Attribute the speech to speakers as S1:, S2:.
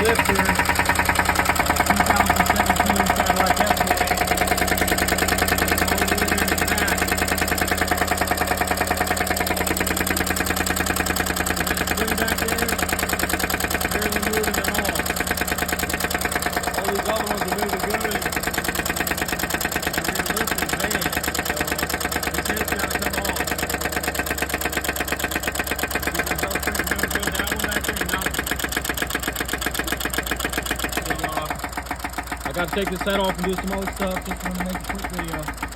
S1: lifter, 2017 Cadillac Escalade. All the way there in the back. Spring back there, barely moving at all. All these other ones are moving good. The rear lift is bad, so this head's got to come off. I gotta take this set off and do some other stuff. Just want to make a quick video.